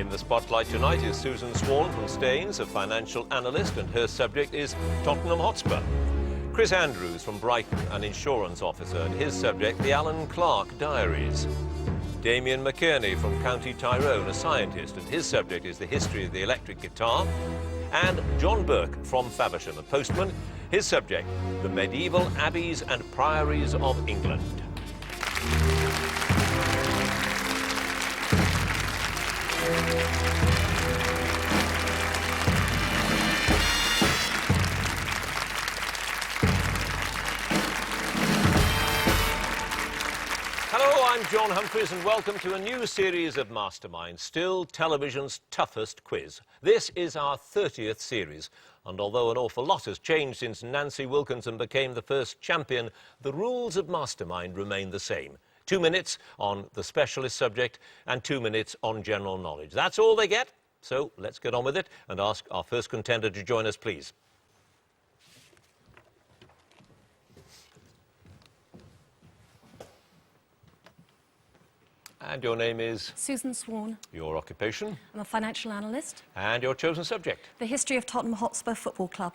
In the spotlight tonight is Susan Swan from Staines, a financial analyst, and her subject is Tottenham Hotspur. Chris Andrews from Brighton, an insurance officer, and his subject, the Alan Clark Diaries. Damien McKernney from County Tyrone, a scientist, and his subject is the history of the electric guitar. And John Burke from Faversham, a postman, his subject, the medieval abbeys and priories of England. Hello, I'm John Humphreys and welcome to a new series of Mastermind, still television's toughest quiz. This is our 30th series, and although an awful lot has changed since Nancy Wilkinson became the first champion, the rules of Mastermind remain the same. 2 minutes on the specialist subject and 2 minutes on general knowledge. That's all they get, so let's get on with it and ask our first contender to join us, please. And your name is? Susan Swan. Your occupation? I'm a financial analyst. And your chosen subject? The history of Tottenham Hotspur Football Club.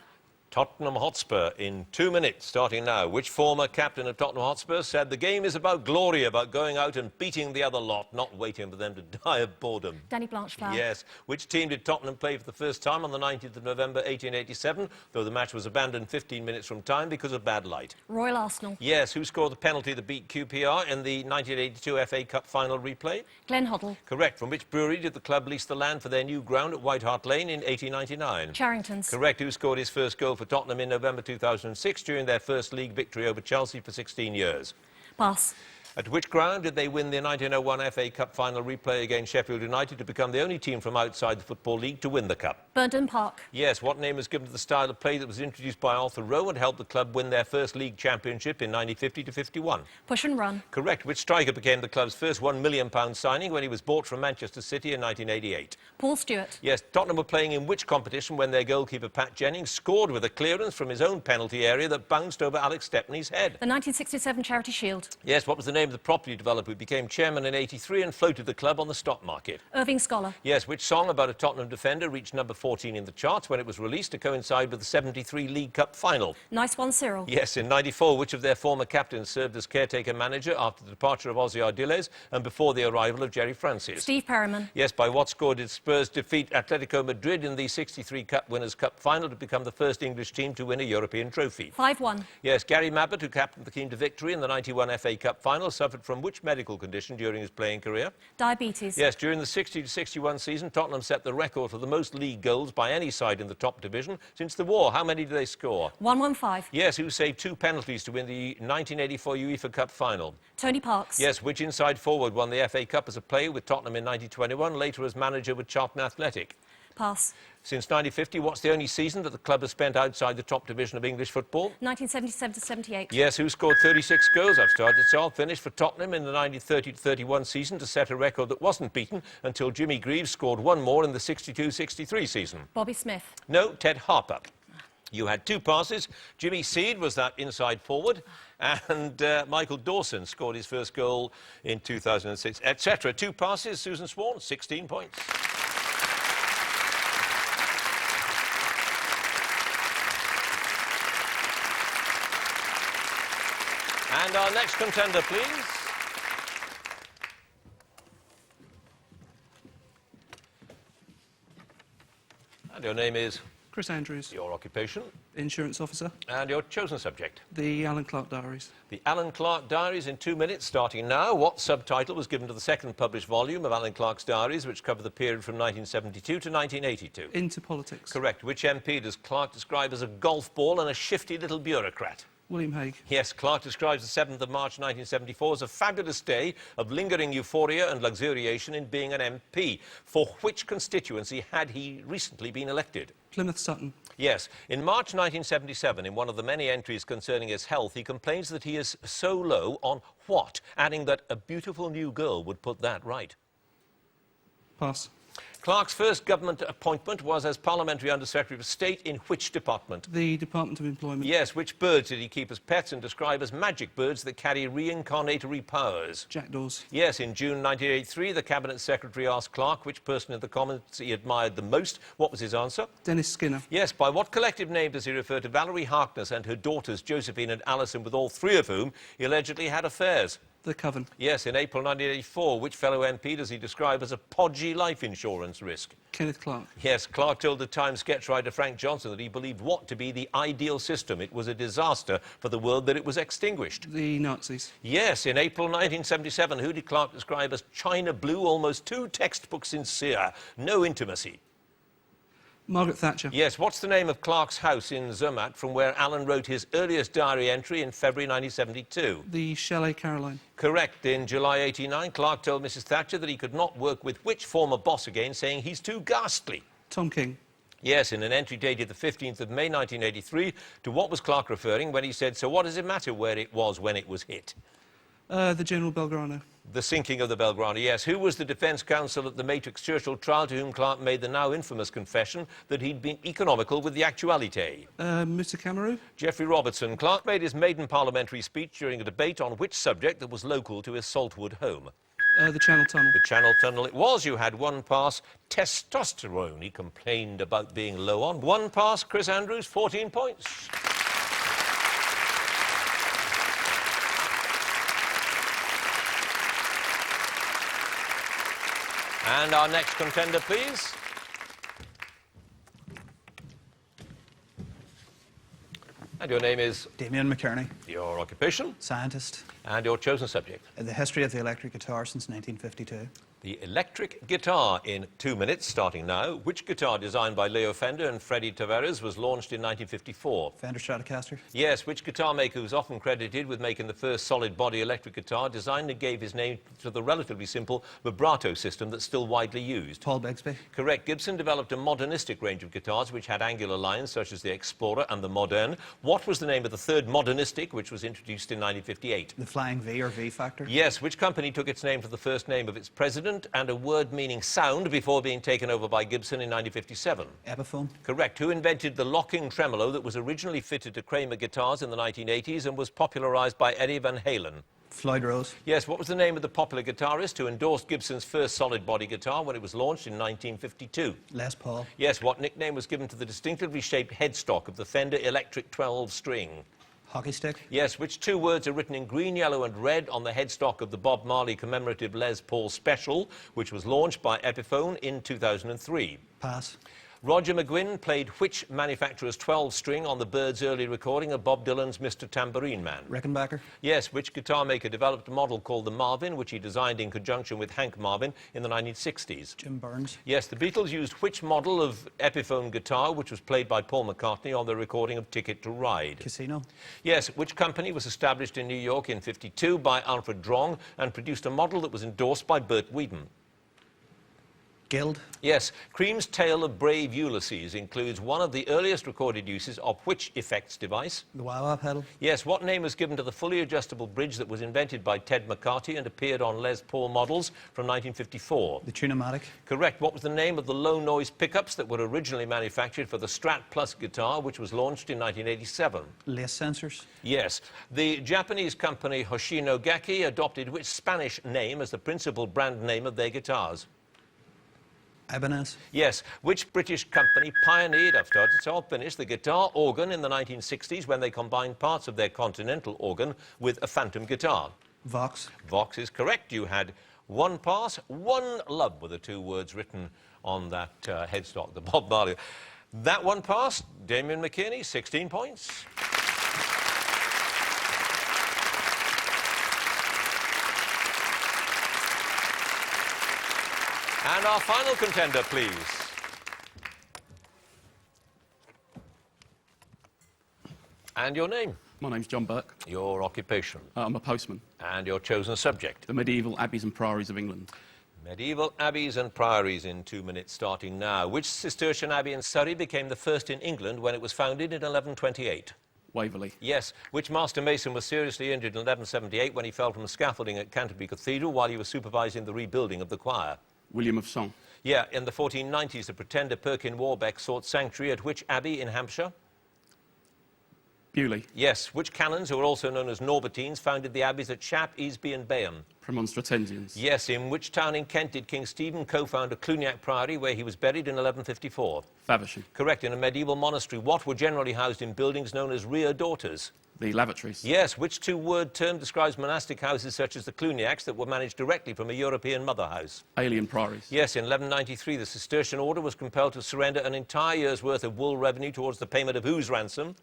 Tottenham Hotspur in 2 minutes, starting now. Which former captain of Tottenham Hotspur said the game is about glory, about going out and beating the other lot, not waiting for them to die of boredom? Danny Blanchflower. Yes. Which team did Tottenham play for the first time on the 19th of November 1887, though the match was abandoned 15 minutes from time because of bad light? Royal Arsenal. Yes. Who scored the penalty that beat QPR in the 1982 FA Cup final replay? Glenn Hoddle. Correct. From which brewery did the club lease the land for their new ground at White Hart Lane in 1899? Charrington's. Correct. Who scored his first goal for Tottenham in November 2006 during their first league victory over Chelsea for 16 years? Pass. At which ground did they win the 1901 FA Cup final replay against Sheffield United to become the only team from outside the Football League to win the Cup? Burton Park. Yes. What name was given to the style of play that was introduced by Arthur Rowe and helped the club win their first league championship in 1950-51? Push and run. Correct. Which striker became the club's first £1 million signing when he was bought from Manchester City in 1988? Paul Stewart. Yes. Tottenham were playing in which competition when their goalkeeper Pat Jennings scored with a clearance from his own penalty area that bounced over Alex Stepney's head? The 1967 Charity Shield. Yes. What was the name of the property developer who became chairman in '83 and floated the club on the stock market? Irving Scholar. Yes. Which song about a Tottenham defender reached number 14 in the charts when it was released to coincide with the '73 League Cup final? Nice one, Cyril. Yes. In '94, which of their former captains served as caretaker manager after the departure of Ozzy Ardiles and before the arrival of Jerry Francis? Steve Perryman. Yes. By what score did Spurs defeat Atletico Madrid in the '63 Cup Winners' Cup final to become the first English team to win a European trophy? 5-1. Yes. Gary Mabbott, who captained the team to victory in the '91 FA Cup final, suffered from which medical condition during his playing career? Diabetes. Yes. During the '60-61 season, Tottenham set the record for the most league goals by any side in the top division since the war. How many did they score? 115. Yes. Who saved 2 penalties to win the 1984 UEFA Cup final? Tony Parks. Yes. Which inside forward won the FA Cup as a player with Tottenham in 1921, later as manager with Charlton Athletic? Pass. Since 1950, what's the only season that the club has spent outside the top division of English football? 1977-78. Yes. Who scored 36 goals? I've started, so I'll finish for Tottenham in the 1930-31 season to set a record that wasn't beaten until Jimmy Greaves scored one more in the 62-63 season. Bobby Smith. No, Ted Harper. You had 2 passes. Jimmy Seed was that inside forward, and Michael Dawson scored his first goal in 2006, etc. 2 passes. Susan Swan, 16 points. And our next contender, please. And your name is? Chris Andrews. Your occupation? Insurance officer. And your chosen subject? The Alan Clark Diaries. The Alan Clark Diaries in 2 minutes, starting now. What subtitle was given to the second published volume of Alan Clark's Diaries, which covered the period from 1972 to 1982? Into politics. Correct. Which MP does Clark describe as a golf ball and a shifty little bureaucrat? William Hague. Yes, Clark describes the 7th of March 1974 as a fabulous day of lingering euphoria and luxuriation in being an MP. For which constituency had he recently been elected? Plymouth Sutton. Yes. In March 1977, in one of the many entries concerning his health, he complains that he is so low on what, adding that a beautiful new girl would put that right. Pass. Clark's first government appointment was as Parliamentary Under-Secretary of State in which department? The Department of Employment. Yes, which birds did he keep as pets and describe as magic birds that carry reincarnatory powers? Jackdaws. Yes, in June 1983, the Cabinet Secretary asked Clark which person in the Commons he admired the most. What was his answer? Dennis Skinner. Yes, by what collective name does he refer to Valerie Harkness and her daughters Josephine and Alison, with all three of whom he allegedly had affairs? The Coven. Yes, in April 1984, which fellow MP does he describe as a podgy life insurance risk? Kenneth Clark. Yes, Clark told the Times sketch writer Frank Johnson that he believed what to be the ideal system. It was a disaster for the world that it was extinguished. The Nazis. Yes, in April 1977, who did Clark describe as China Blue, almost too textbook sincere, no intimacy? Margaret Thatcher. Yes, what's the name of Clark's house in Zermatt from where Alan wrote his earliest diary entry in February 1972? The Chalet Caroline. Correct. In July 89, Clark told Mrs Thatcher that he could not work with which former boss again, saying he's too ghastly. Tom King. Yes, in an entry dated the 15th of May 1983, to what was Clark referring when he said, so what does it matter where it was when it was hit? The General Belgrano. The sinking of the Belgrano, yes. Who was the defence counsel at the Matrix Churchill trial to whom Clark made the now infamous confession that he'd been economical with the actuality? Mr Cameron. Geoffrey Robertson. Clark made his maiden parliamentary speech during a debate on which subject that was local to his Saltwood home? The Channel Tunnel. The Channel Tunnel it was. You had one pass. Testosterone, he complained about being low on. One pass, Chris Andrews, 14 points. And our next contender, please. And your name is? Damien McKernney. Your occupation? Scientist. And your chosen subject? The history of the electric guitar since 1952. The electric guitar in 2 minutes, starting now. Which guitar designed by Leo Fender and Freddie Tavares was launched in 1954? Fender Stratocaster. Yes, which guitar maker who's often credited with making the first solid-body electric guitar designed and gave his name to the relatively simple vibrato system that's still widely used? Paul Bigsby. Correct. Gibson developed a modernistic range of guitars which had angular lines such as the Explorer and the Modern. What was the name of the third modernistic which was introduced in 1958? The Flying V or V Factor. Yes, which company took its name from the first name of its president and a word meaning sound before being taken over by Gibson in 1957? Epiphone. Correct. Who invented the locking tremolo that was originally fitted to Kramer guitars in the 1980s and was popularised by Eddie Van Halen? Floyd Rose. Yes, what was the name of the popular guitarist who endorsed Gibson's first solid-body guitar when it was launched in 1952? Les Paul. Yes, what nickname was given to the distinctively shaped headstock of the Fender Electric 12-string? Hockey stick. Yes, which two words are written in green, yellow and red on the headstock of the Bob Marley commemorative Les Paul Special, which was launched by Epiphone in 2003? Pass. Roger McGuinn played which manufacturer's 12-string on the Byrds' early recording of Bob Dylan's Mr. Tambourine Man? Rickenbacker. Yes, which guitar maker developed a model called the Marvin, which he designed in conjunction with Hank Marvin in the 1960s? Jim Burns. Yes, the Beatles used which model of Epiphone guitar, which was played by Paul McCartney on the recording of Ticket to Ride? Casino. Yes, which company was established in New York in 1952 by Alfred Drong and produced a model that was endorsed by Burt Whedon? Guild. Yes, Cream's Tale of Brave Ulysses includes one of the earliest recorded uses of which effects device? The wah-wah pedal. Yes, what name was given to the fully adjustable bridge that was invented by Ted McCarty and appeared on Les Paul models from 1954? The Tune-o-matic. Correct. What was the name of the low-noise pickups that were originally manufactured for the Strat Plus guitar, which was launched in 1987? Lace sensors. Yes. The Japanese company Hoshino Gakki adopted which Spanish name as the principal brand name of their guitars? Abbeys. Yes. Which British company pioneered, I've started, so I'll finish, the guitar organ in the 1960s when they combined parts of their Continental organ with a phantom guitar? Vox. Vox is correct. You had one pass, one love were the two words written on that headstock, the Bob Marley. That one pass, Damen McKernney, 16 points. And our final contender, please. And your name? My name's John Burke. Your occupation? I'm a postman. And your chosen subject? The medieval abbeys and priories of England. Medieval abbeys and priories in 2 minutes, starting now. Which Cistercian abbey in Surrey became the first in England when it was founded in 1128? Waverley. Yes. Which master mason was seriously injured in 1178 when he fell from the scaffolding at Canterbury Cathedral while he was supervising the rebuilding of the choir? William of Song. Yeah, in the 1490s, the pretender Perkin Warbeck sought sanctuary at which abbey in Hampshire? Bewley. Yes, which canons, who are also known as Norbertines, founded the abbeys at Shap, Easby and Bayham? Premonstratensians. Yes, in which town in Kent did King Stephen co-found Cluniac Priory, where he was buried in 1154? Faversham. Correct, in a medieval monastery. What were generally housed in buildings known as rear daughters? The lavatories. Yes, which two-word term describes monastic houses such as the Cluniacs that were managed directly from a European mother house? Alien Priories. Yes, in 1193, the Cistercian order was compelled to surrender an entire year's worth of wool revenue towards the payment of whose ransom?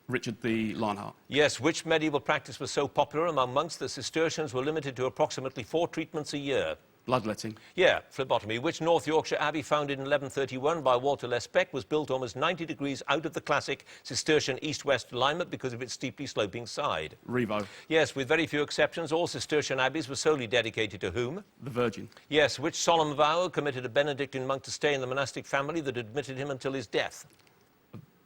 Richard the Lionheart. Yes, which medieval practice was so popular among monks that Cistercians were limited to approximately 4 treatments a year? Bloodletting. Yeah, phlebotomy. Which North Yorkshire abbey, founded in 1131 by Walter Lespeck, was built almost 90 degrees out of the classic Cistercian east-west alignment because of its steeply sloping side? Revo. Yes, with very few exceptions, all Cistercian abbeys were solely dedicated to whom? The Virgin. Yes, which solemn vow committed a Benedictine monk to stay in the monastic family that admitted him until his death?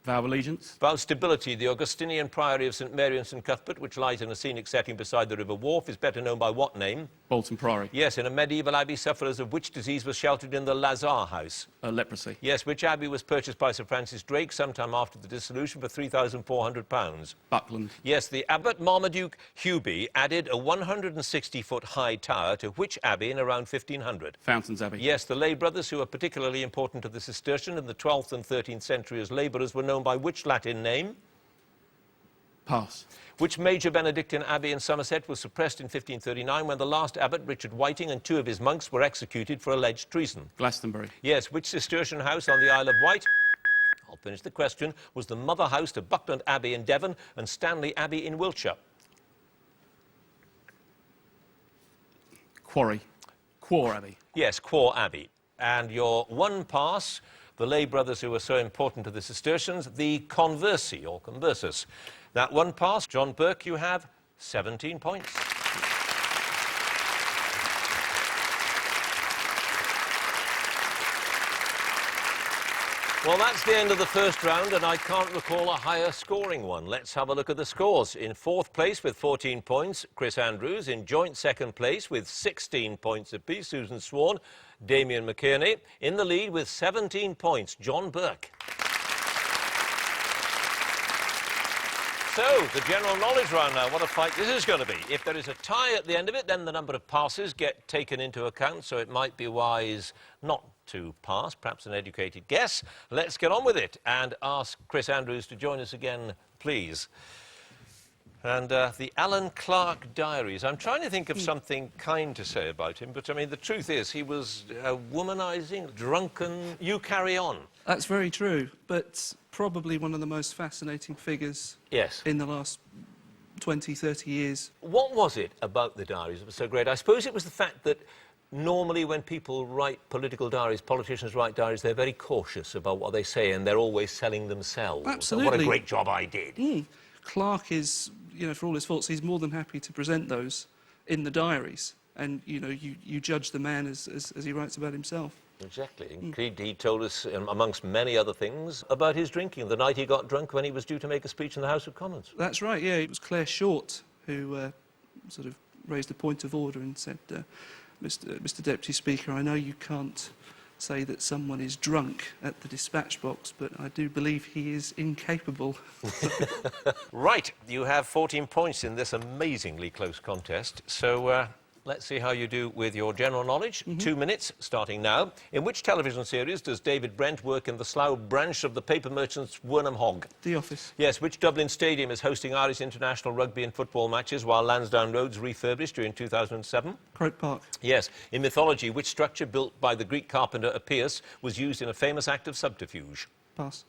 Vow of Allegiance. Vow stability. The Augustinian Priory of St Mary and St Cuthbert, which lies in a scenic setting beside the River Wharfe, is better known by what name? Bolton Priory. Yes, in a medieval abbey, sufferers of which disease were sheltered in the Lazare house? Leprosy. Yes, which abbey was purchased by Sir Francis Drake sometime after the dissolution for £3,400? Buckland. Yes, the Abbot Marmaduke Hubie added a 160-foot high tower to which abbey in around 1500? Fountains Abbey. Yes, the lay brothers, who were particularly important to the Cistercian in the 12th and 13th century as labourers, were known by which Latin name? Pass. Which major Benedictine abbey in Somerset was suppressed in 1539 when the last abbot, Richard Whiting, and 2 of his monks were executed for alleged treason? Glastonbury. Yes, which Cistercian house on the Isle of Wight, I'll finish the question, was the mother house to Buckland Abbey in Devon and Stanley Abbey in Wiltshire? Quarry. Quor Abbey. Yes, Quor Abbey. And your one pass, the lay brothers who were so important to the Cistercians, the Conversi, or Conversus. That one pass, John Burke, you have 17 points. Well, that's the end of the first round, and I can't recall a higher scoring one. Let's have a look at the scores. In 4th place with 14 points, Chris Andrews. In joint 2nd place with 16 points apiece, Susan Swan, Damien McKernney. In the lead with 17 points, John Burke. So, the general knowledge round now. What a fight this is going to be. If there is a tie at the end of it, then the number of passes get taken into account, so it might be wise not to pass, perhaps an educated guess. Let's get on with it and ask Chris Andrews to join us again, please. And the Alan Clark Diaries. I'm trying to think of something kind to say about him, but, I mean, the truth is he was womanising, drunken. You carry on. That's very true, but probably one of the most fascinating figures Yes. in the last 20, 30 years. What was it about the diaries that was so great? I suppose it was the fact that normally when people write political diaries, politicians write diaries, they're very cautious about what they say and they're always selling themselves. Absolutely. What a great job I did. Clark is, you know, for all his faults, he's more than happy to present those in the diaries. And, you know, you judge the man as he writes about himself. Exactly. He told us, amongst many other things, about his drinking, the night he got drunk when he was due to make a speech in the House of Commons. That's right, yeah. It was Claire Short who sort of raised a point of order and said, Mr Deputy Speaker, I know you can't say that someone is drunk at the dispatch box, but I do believe he is incapable. Right, you have 14 points in this amazingly close contest, so let's see how you do with your general knowledge. 2 minutes, starting now. In which television series does David Brent work in the Slough branch of the paper merchants Wernham Hogg? The Office. Yes, which Dublin Stadium is hosting Irish international rugby and football matches while Lansdowne Road's refurbished during 2007? Croke Park. Yes. In mythology, which structure built by the Greek carpenter Abbeys was used in a famous act of subterfuge? Pass.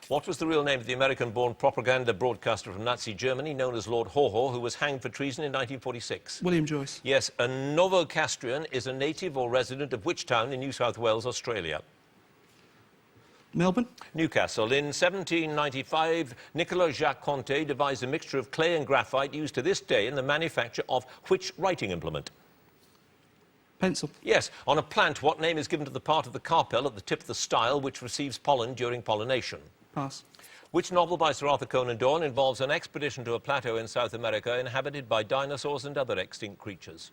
What was the real name of the American-born propaganda broadcaster from Nazi Germany known as Lord Haw, who was hanged for treason in 1946? William Joyce. Yes. A Novocastrian is a native or resident of which town in New South Wales, Australia? Melbourne. Newcastle. In 1795, Nicolas Jacques Conté devised a mixture of clay and graphite used to this day in the manufacture of which writing implement? Pencil. Yes. On a plant, what name is given to the part of the carpel at the tip of the style which receives pollen during pollination? Pass. Which novel by Sir Arthur Conan Doyle involves an expedition to a plateau in South America inhabited by dinosaurs and other extinct creatures?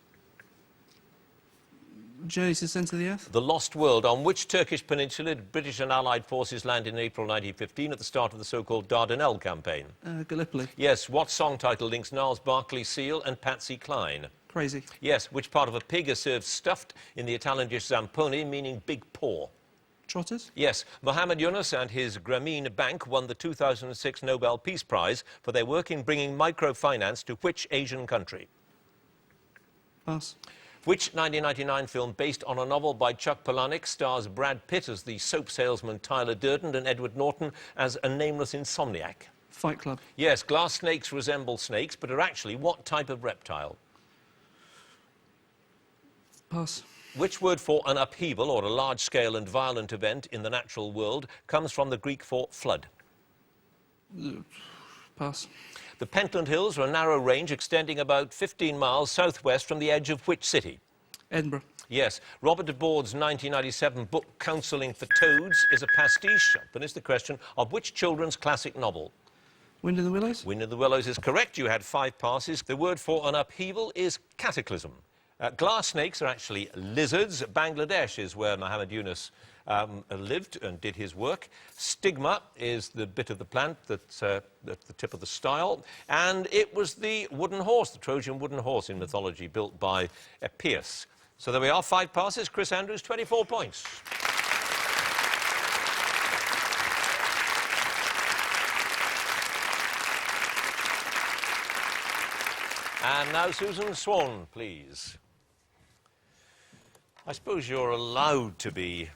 Journey to the Centre of the Earth. The Lost World. On which Turkish peninsula did British and Allied forces land in April 1915 at the start of the so-called Dardanelles campaign? Gallipoli. Yes. What song title links Gnarls Barkley Seal and Patsy Cline? Crazy. Yes. Which part of a pig is served stuffed in the Italian dish zamponi, meaning big paw? Trotters. Yes. Mohammed Yunus and his Grameen Bank won the 2006 Nobel Peace Prize for their work in bringing microfinance to which Asian country? Pass. Which 1999 film based on a novel by Chuck Palahniuk stars Brad Pitt as the soap salesman Tyler Durden and Edward Norton as a nameless insomniac? Fight Club. Yes, glass snakes resemble snakes, but are actually what type of reptile? Pass. Which word for an upheaval or a large-scale and violent event in the natural world comes from the Greek for flood? Pass. The Pentland Hills are a narrow range extending about 15 miles southwest from the edge of which city? Edinburgh. Yes. Robert de Board's 1997 book Counselling for Toads is a pastiche, and is the question, of which children's classic novel? Wind in the Willows. Wind in the Willows is correct. You had 5 passes. The word for an upheaval is cataclysm. Glass snakes are actually lizards. Bangladesh is where Mohammed Yunus lived and did his work. Stigma is the bit of the plant that's at the tip of the style. And it was the wooden horse, the Trojan wooden horse in mythology, built by Abbeys. So there we are, 5 passes. Chris Andrews, 24 points. And now Susan Swan, please. I suppose you're allowed to be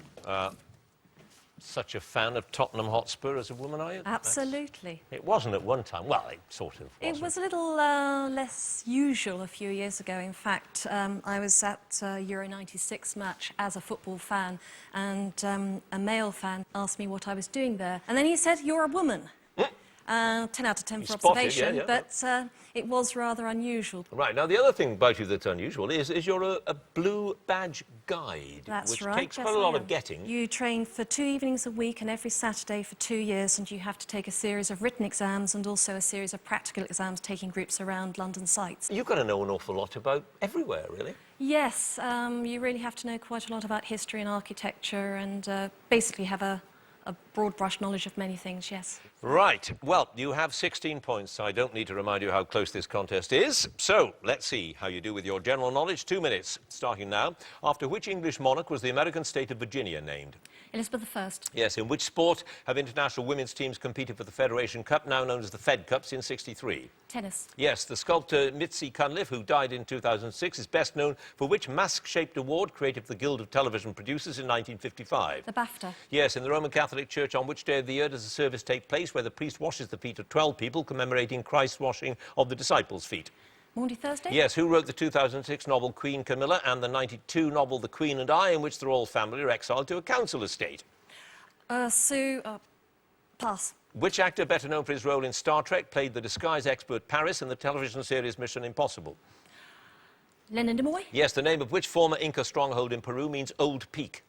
such a fan of Tottenham Hotspur as a woman, are you? Absolutely. It wasn't at one time. Well, it sort of wasn't. It was a little less usual a few years ago. In fact, I was at a Euro 96 match as a football fan, and a male fan asked me what I was doing there. And then he said, "You're a woman." 10 out of 10 for spotted, observation, yeah. but it was rather unusual. Right, now the other thing about you that's unusual is you're a blue badge guide, That's which right. takes yes, quite a I lot am. of getting. You train for 2 evenings a week and every Saturday for 2 years, and you have to take a series of written exams and also a series of practical exams taking groups around London sites. You've got to know an awful lot about everywhere, really. Yes, you really have to know quite a lot about history and architecture and basically have a broad brush knowledge of many things, yes. Right. Well, you have 16 points, so I don't need to remind you how close this contest is. So, let's see how you do with your general knowledge. 2 minutes, starting now. After which English monarch was the American state of Virginia named? Elizabeth I. Yes. In which sport have international women's teams competed for the Federation Cup, now known as the Fed Cup, since '63? Tennis. Yes. The sculptor Mitzi Cunliffe, who died in 2006, is best known for which mask-shaped award created for the Guild of Television Producers in 1955? The BAFTA. Yes. In the Roman Catholic Church, on which day of the year does the service take place where the priest washes the feet of 12 people, commemorating Christ's washing of the disciples' feet? Maundy Thursday? Yes. Who wrote the 2006 novel Queen Camilla and the '92 novel The Queen and I, in which the royal family are exiled to a council estate? Pass. Which actor, better known for his role in Star Trek, played the disguise expert Paris in the television series Mission Impossible? Leonard Nimoy? Yes. The name of which former Inca stronghold in Peru means Old Peak?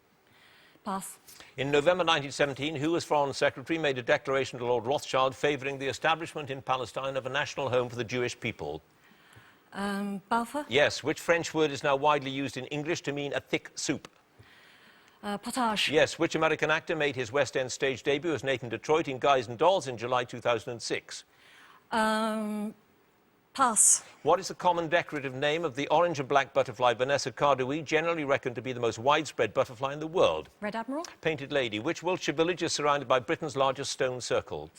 Pass. In November 1917, who, as Foreign Secretary, made a declaration to Lord Rothschild favouring the establishment in Palestine of a national home for the Jewish people? Balfour? Yes. Which French word is now widely used in English to mean a thick soup? Potage? Yes. Which American actor made his West End stage debut as Nathan Detroit in Guys and Dolls in July 2006? Pass. What is the common decorative name of the orange and black butterfly Vanessa Cardui, generally reckoned to be the most widespread butterfly in the world? Red Admiral? Painted Lady. Which Wiltshire village is surrounded by Britain's largest stone circle?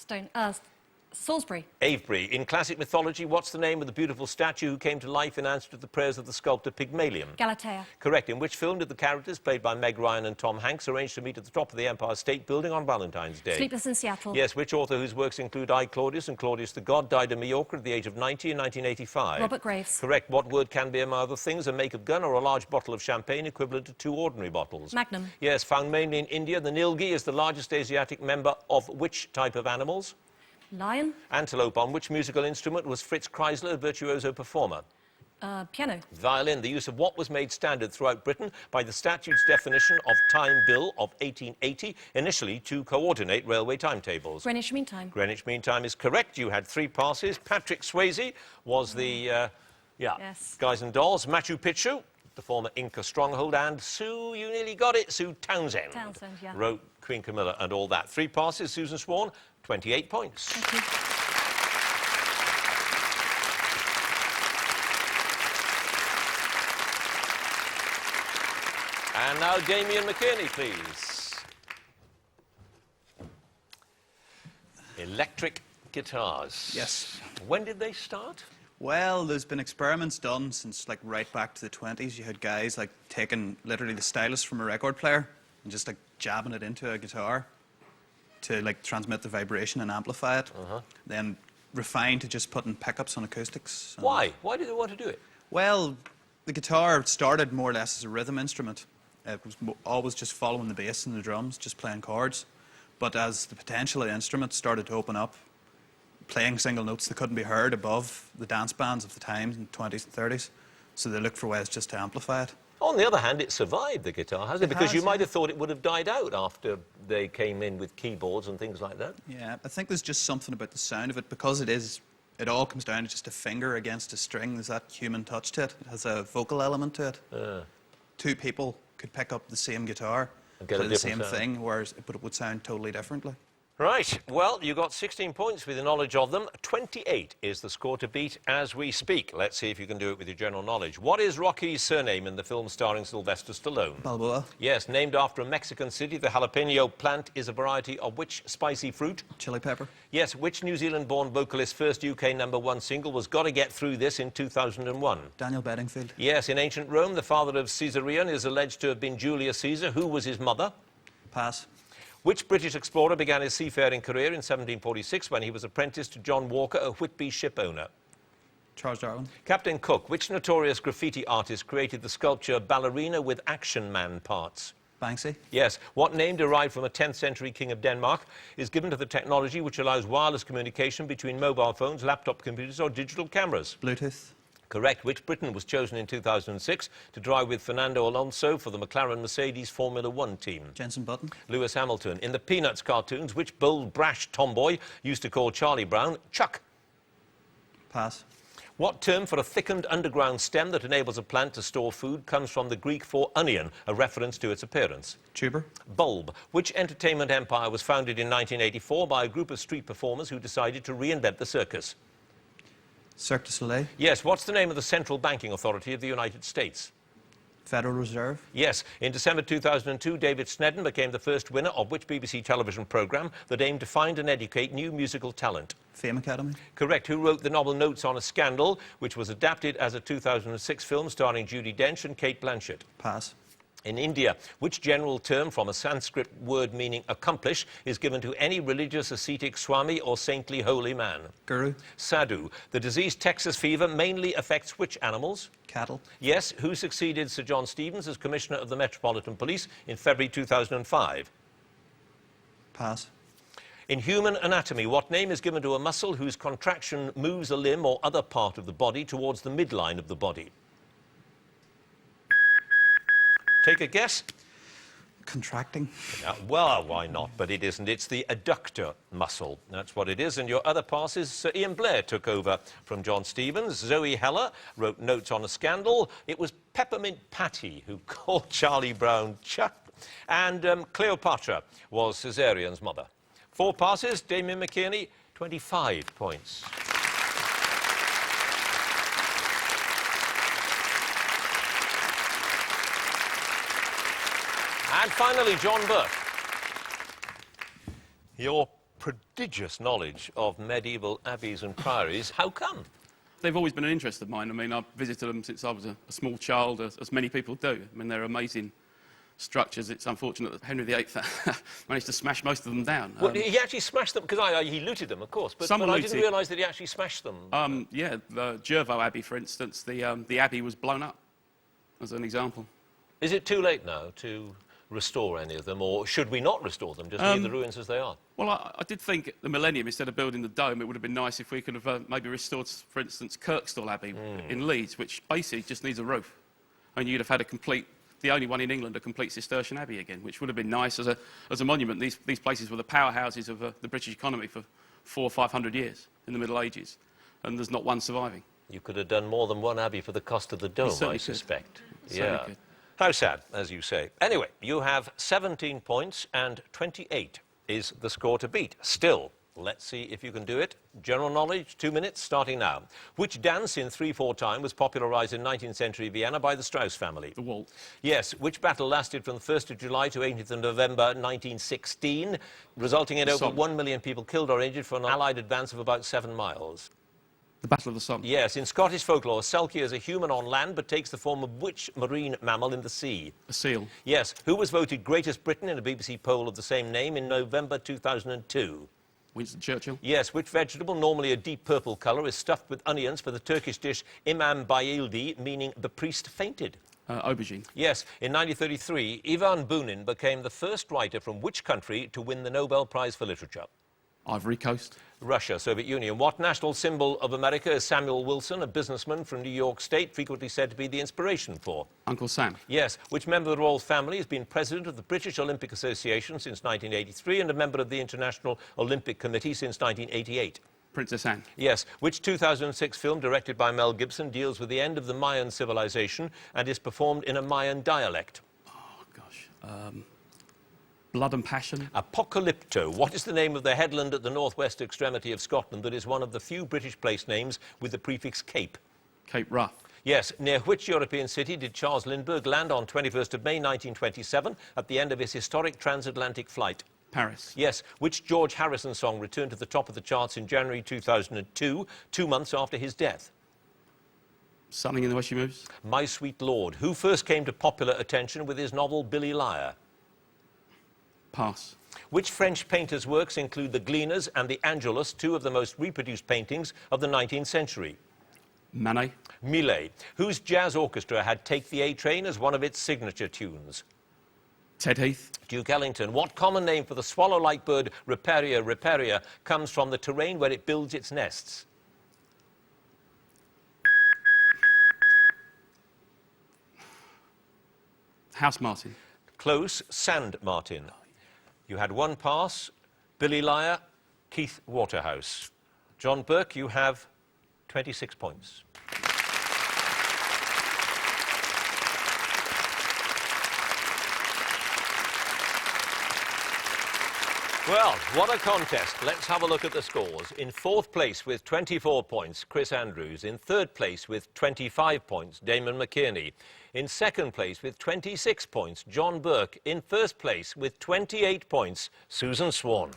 Salisbury? Avebury. In classic mythology, what's the name of the beautiful statue who came to life in answer to the prayers of the sculptor Pygmalion? Galatea? Correct. In which film did the characters, played by Meg Ryan and Tom Hanks, arrange to meet at the top of the Empire State Building on Valentine's Day? Sleepless in Seattle? Yes. Which author whose works include I, Claudius and Claudius the God died in Mallorca at the age of 90 in 1985? Robert Graves? Correct. What word can be among other things? A make of gun or a large bottle of champagne equivalent to 2 ordinary bottles? Magnum? Yes. Found mainly in India, the nilgi is the largest Asiatic member of which type of animals? Lion? Antelope. On which musical instrument was Fritz Kreisler a virtuoso performer? Piano? Violin. The use of what was made standard throughout Britain by the statute's definition of Time Bill of 1880, initially to coordinate railway timetables? Greenwich Mean Time? Greenwich Mean Time is correct. You had 3 passes. Patrick Swayze was the, Yes. Guys and Dolls. Machu Picchu. the former Inca stronghold. And Sue, you nearly got it, Sue Townsend. Townsend, yeah. Wrote Queen Camilla and all that. 3 passes, Susan Swan, 28 points. Thank you. And now Damien McKearney, please. Electric guitars. Yes. When did they start? Well, there's been experiments done since like right back to the 20s. You had guys like taking literally the stylus from a record player and just like jabbing it into a guitar to like transmit the vibration and amplify it. Then refined to just putting pickups on acoustics. Why? Why did they want to do it? Well, the guitar started more or less as a rhythm instrument. It was always just following the bass and the drums, just playing chords. But as the potential of the instrument started to open up, playing single notes that couldn't be heard above the dance bands of the time in the 20s and 30s, so they looked for ways just to amplify it. On the other hand, it survived, the guitar, hasn't it? Because has, you might yeah. have thought it would have died out after they came in with keyboards and things like that. Yeah, I think there's just something about the sound of it, because it all comes down to just a finger against a string. There's that human touch to it. It has a vocal element to it. Two people could pick up the same guitar And get a play the different same sound. thing, but it would sound totally differently. Right, well, you got 16 points with your knowledge of them. 28 is the score to beat as we speak. Let's see if you can do it with your general knowledge. What is Rocky's surname in the film starring Sylvester Stallone? Balboa, Yes, named after a Mexican city, the jalapeno plant is a variety of which spicy fruit? chili pepper, Yes, which New Zealand-born vocalist's first UK #1 single was Gotta Get Through This in 2001? Daniel Bedingfield, Yes, in ancient Rome, the father of Caesarion is alleged to have been Julius Caesar. Who was his mother? pass, Which British explorer began his seafaring career in 1746 when he was apprenticed to John Walker, a Whitby ship owner? Charles Darwin, Captain Cook, which notorious graffiti artist created the sculpture Ballerina with Action Man parts? Banksy, Yes. What name derived from a 10th century king of Denmark is given to the technology which allows wireless communication between mobile phones, laptop computers or digital cameras? Bluetooth, Correct. Which Briton was chosen in 2006 to drive with Fernando Alonso for the McLaren Mercedes Formula One team? Jenson Button, Lewis Hamilton. In the Peanuts cartoons, which bold, brash tomboy used to call Charlie Brown Chuck? pass, What term for a thickened underground stem that enables a plant to store food comes from the Greek for onion, a reference to its appearance? tuber, Bulb. Which entertainment empire was founded in 1984 by a group of street performers who decided to reinvent the circus? Cirque du Soleil, Yes. What's the name of the central banking authority of the United States? Federal Reserve, Yes. In December 2002, David Snedden became the first winner of which BBC television programme that aimed to find and educate new musical talent? Fame Academy, Correct. Who wrote the novel Notes on a Scandal, which was adapted as a 2006 film starring Judi Dench and Cate Blanchett? pass, In India, which general term from a Sanskrit word meaning accomplish is given to any religious ascetic swami or saintly holy man? Guru, Sadhu. The disease Texas fever mainly affects which animals? cattle, Yes. Who succeeded Sir John Stevens as Commissioner of the Metropolitan Police in February 2005? pass, In human anatomy, what name is given to a muscle whose contraction moves a limb or other part of the body towards the midline of the body? Take a guess. contracting, Well, why not? But it isn't. It's the adductor muscle. That's what it is. And your other passes, Sir Ian Blair took over from John Stevens. Zoe Heller wrote Notes on a Scandal. It was Peppermint Patty who called Charlie Brown Chuck. And Cleopatra was Caesarian's mother. 4 passes, Damien McKernney, 25 points. And finally, John Burke. Your prodigious knowledge of medieval abbeys and priories, how come? They've always been an interest of mine. I mean, I've visited them since I was a small child, as many people do. I mean, they're amazing structures. It's unfortunate that Henry VIII managed to smash most of them down. Well, he actually smashed them, because he looted them, of course, but I didn't realise that he actually smashed them. Yeah, the Jervo Abbey, for instance, the abbey was blown up, as an example. Is it too late now to restore any of them, or should we not restore them, just leave the ruins as they are? Well, I did think at the millennium, instead of building the dome, it would have been nice if we could have maybe restored, for instance, Kirkstall Abbey in Leeds, which basically just needs a roof. And you'd have had the only one in England, a complete Cistercian Abbey again, which would have been nice as a monument. These places were the powerhouses of the British economy for 400 or 500 years in the Middle Ages, and there's not one surviving. You could have done more than one Abbey for the cost of the dome, certainly I could. suspect. Certainly could. How sad, as you say. Anyway, you have 17 points and 28 is the score to beat. Still, let's see if you can do it. General knowledge, 2 minutes, starting now. Which dance in 3/4 time was popularised in 19th century Vienna by the Strauss family? The waltz. Yes. Which battle lasted from the 1st of July to 18th of November 1916, resulting in over Somme. 1 million people killed or injured for an Allied advance of about 7 miles? The Battle of the Somme. Yes. In Scottish folklore, Selkie is a human on land but takes the form of which marine mammal in the sea? A seal. Yes. Who was voted Greatest Britain in a BBC poll of the same name in November 2002? Winston Churchill. Yes. Which vegetable, normally a deep purple colour, is stuffed with onions for the Turkish dish imam bayildi, meaning the priest fainted? Aubergine. Yes. In 1933, Ivan Bunin became the first writer from which country to win the Nobel Prize for Literature? Ivory Coast. Russia, Soviet Union. What national symbol of America is Samuel Wilson, a businessman from New York State, frequently said to be the inspiration for? Uncle Sam. Yes. Which member of the royal family has been president of the British Olympic Association since 1983 and a member of the International Olympic Committee since 1988? Princess Anne. Yes. Which 2006 film, directed by Mel Gibson, deals with the end of the Mayan civilization and is performed in a Mayan dialect? Oh, gosh. Blood and Passion. Apocalypto. What is the name of the headland at the northwest extremity of Scotland that is one of the few British place names with the prefix Cape? Cape Rough. Yes. Near which European city did Charles Lindbergh land on 21st of May 1927 at the end of his historic transatlantic flight? Paris. Yes. Which George Harrison song returned to the top of the charts in January 2002, 2 months after his death? Something in the Way She Moves. My Sweet Lord. Who first came to popular attention with his novel Billy Liar? Pass. Which French painter's works include the Gleaners and the Angelus, two of the most reproduced paintings of the 19th century? Manet. Millet. Whose jazz orchestra had Take the A Train as one of its signature tunes? Ted Heath. Duke Ellington. What common name for the swallow-like bird Riparia riparia comes from the terrain where it builds its nests? House Martin. Close. Sand martin. You had one pass. Billy Liar, Keith Waterhouse. John Burke, you have 26 points. Well, what a contest. Let's have a look at the scores. In 4th place with 24 points, Chris Andrews. In 3rd place with 25 points, Damen McKernney. In 2nd place with 26 points, John Burke. In 1st place with 28 points, Susan Swan.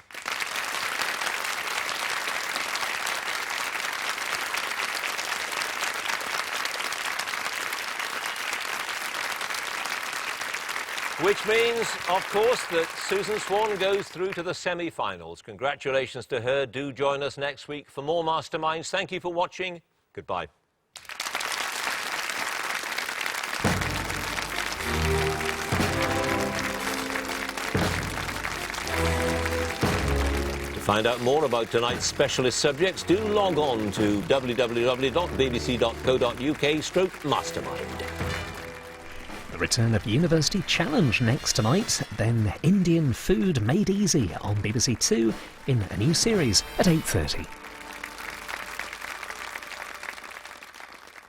Which means, of course, that Susan Swan goes through to the semi-finals. Congratulations to her. Do join us next week for more Masterminds. Thank you for watching. Goodbye. To find out more about tonight's specialist subjects, do log on to www.bbc.co.uk/mastermind. The return of University Challenge next tonight, then Indian food made easy on BBC Two in a new series at 8:30.